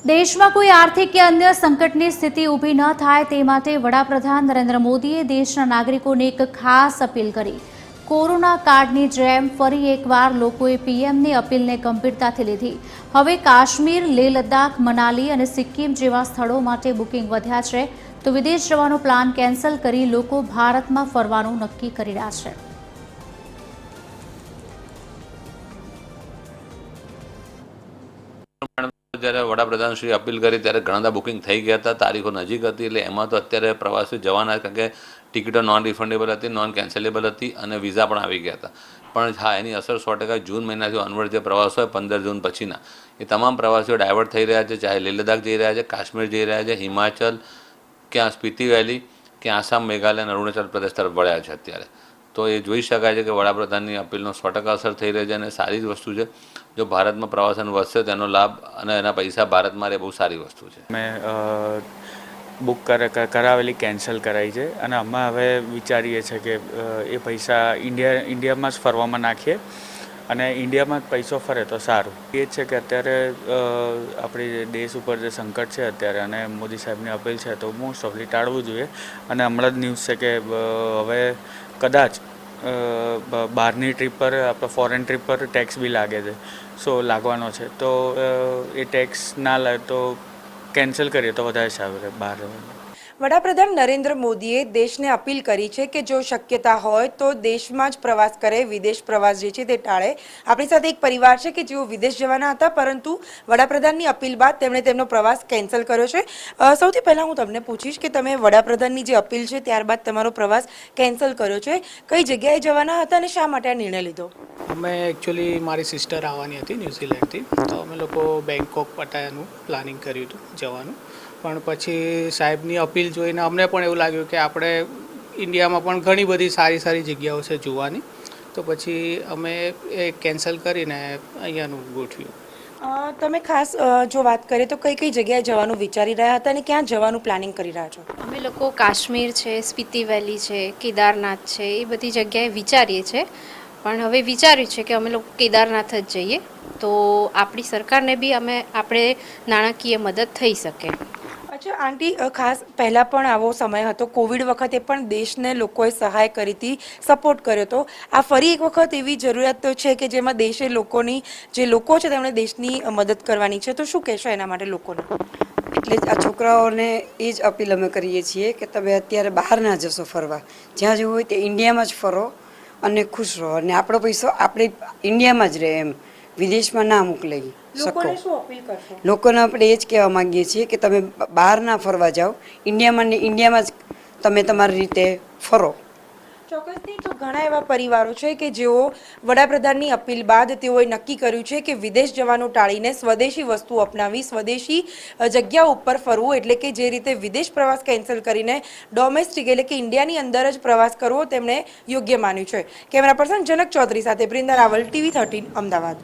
દેશમાં કોઈ આર્થિક કે અન્ય સંકટની સ્થિતિ ઊભી ન થાય તે માટે વડાપ્રધાન નરેન્દ્ર મોદીએ દેશના નાગરિકોને એક ખાસ અપીલ કરી। કોરોના કાળની જેમ ફરી એકવાર લોકોએ પીએમની અપીલને ગંભીરતાથી લીધી। હવે કાશ્મીર, લેહ લદ્દાખ, મનાલી અને સિક્કિમ જેવા સ્થળો માટે બુકિંગ વધ્યા છે, તો વિદેશ જવાનો પ્લાન કેન્સલ કરી લોકો ભારતમાં ફરવાનું નક્કી કરી રહ્યા છે। જ્યારે વડાપ્રધાન શ્રી અપીલ કરી ત્યારે ઘણા બધા બુકિંગ થઈ ગયા હતા, તારીખો નજીક હતી, એટલે એમાં તો અત્યારે પ્રવાસીઓ જવાના, કારણ કે ટિકિટો નોન રિફંડેબલ હતી, નોન કેન્સલેબલ હતી અને વિઝા પણ આવી ગયા હતા। પણ હા, એની અસર 100% જૂન મહિનાથી ઓનવર્ડ જે પ્રવાસ હોય 15 જૂન પછીના, એ તમામ પ્રવાસીઓ ડાયવર્ટ થઈ રહ્યા છે। ચાહે લેહ લદ્દાખ જઈ રહ્યા છે, કાશ્મીર જઈ રહ્યા છે, હિમાચલ, ક્યાં સ્પીતિ વેલી, ક્યાં આસામ, મેઘાલય અને અરુણાચલ પ્રદેશ તરફ વળ્યા છે અત્યારે। તો એ જોઈ શકાય છે કે વડાપ્રધાનની અપીલનો 100% અસર થઈ રહી છે અને સારી જ વસ્તુ છે। જો ભારતમાં પ્રવાસન વધશે તેનો લાભ અને એના પૈસા ભારતમાં રહે, બહુ સારી વસ્તુ છે। મેં બુક કરાવેલી કેન્સલ કરાવી છે અને અમે હવે વિચારીએ છીએ કે એ પૈસા ઇન્ડિયામાં જ ફરવામાં નાખીએ અને ઇન્ડિયામાં જ પૈસો ફરે તો સારું। એ છે કે અત્યારે આપણી દેશ ઉપર જે સંકટ છે અત્યારે અને મોદી સાહેબની અપીલ છે તો મોસ્ટ ઓફલી ટાળવું જોઈએ। અને હમણાં જ ન્યૂઝ છે કે હવે કદાચ બહારની ટ્રીપ પર, આપણે ફોરેન ટ્રીપ પર ટેક્સ બી લાગે છે, લાગવાનો છે, તો એ ટેક્સ ના લાગે તો કેન્સલ કરીએ તો વધારે સારું રહે બહાર રહેવાનું। વડાપ્રધાન નરેન્દ્ર મોદીએ દેશને અપીલ કરી છે કે જો શક્યતા હોય તો દેશમાં જ પ્રવાસ કરે, વિદેશ પ્રવાસ જે છે તે ટાળે। આપણી સાથે એક પરિવાર છે કે જેઓ વિદેશ જવાના હતા, પરંતુ વડાપ્રધાનની અપીલ બાદ તેમણે તેમનો પ્રવાસ કેન્સલ કર્યો છે। સૌથી પહેલાં હું તમને પૂછીશ કે તમે વડાપ્રધાનની જે અપીલ છે ત્યારબાદ તમારો પ્રવાસ કેન્સલ કર્યો છે, કઈ જગ્યાએ જવાના હતા અને શા માટે આ નિર્ણય લીધો? અમે એકચ્યુઅલી મારી સિસ્ટર આવવાની હતી ન્યૂઝીલેન્ડથી, તો અમે લોકો બેંકોક, પટાયાનું પ્લાનિંગ કર્યું હતું જવાનું। પણ પછી સાહેબની અપીલ જોઈને અમને પણ એવું લાગ્યું કે આપણે ઇન્ડિયામાં પણ ઘણી બધી સારી સારી જગ્યાઓ છે જોવાની, તો પછી અમે એ કેન્સલ કરીને અહીંયાનું ગોઠવ્યું। તમે ખાસ જો વાત કરીએ તો કઈ કઈ જગ્યાએ જવાનું વિચારી રહ્યા હતા અને ક્યાં જવાનું પ્લાનિંગ કરી રહ્યા છો? અમે લોકો કાશ્મીર છે, સ્પીતિ વેલી છે, કેદારનાથ છે, એ બધી જગ્યાએ વિચારીએ છીએ। પણ હવે વિચાર્યું છે કે અમે લોકો કેદારનાથ જ જઈએ, તો આપણી સરકારને બી આપણે નાણાકીય મદદ થઈ શકે। અચ્છા આંટી, ખાસ પહેલાં પણ આવો સમય હતો, કોવિડ વખતે પણ દેશને લોકોએ સહાય કરી હતી, સપોર્ટ કર્યો હતો। આ ફરી એક વખત એવી જરૂરિયાત તો છે કે જેમાં દેશે જે લોકો છે તેમણે દેશની મદદ કરવાની છે, તો શું કહેશો એના માટે લોકોને? એટલે જ આ છોકરાઓને એ જ અપીલ અમે કરીએ છીએ કે તમે અત્યારે બહાર ના જશો ફરવા, જ્યાં જવું હોય તે ઇન્ડિયામાં જ ફરો અને ખુશ રહો, અને આપણો પૈસો આપણે ઇન્ડિયામાં જ રહે, એમ વિદેશમાં ના મોકલાઈ શકો। શું અપીલ કરશો? લોકોને આપણે એ જ કહેવા માંગીએ છીએ કે તમે બહાર ના ફરવા જાઓ, ઇન્ડિયામાં ને ઇન્ડિયામાં જ તમે તમારી રીતે ફરો। ચોક્કસથી, તો ઘણા એવા પરિવારો છે કે જેઓ વડાપ્રધાનની અપીલ બાદ તેઓએ નક્કી કર્યું છે કે વિદેશ જવાનું ટાળીને સ્વદેશી વસ્તુ અપનાવી, સ્વદેશી જગ્યા ઉપર ફરવું, એટલે કે જે રીતે વિદેશ પ્રવાસ કેન્સલ કરીને ડોમેસ્ટિક એટલે કે ઇન્ડિયાની અંદર જ પ્રવાસ કરવો તેમણે યોગ્ય માન્યું છે। કેમેરા પર્સન જનક ચૌધરી સાથે બ્રિંદા રાવલ, TV 13 અમદાવાદ।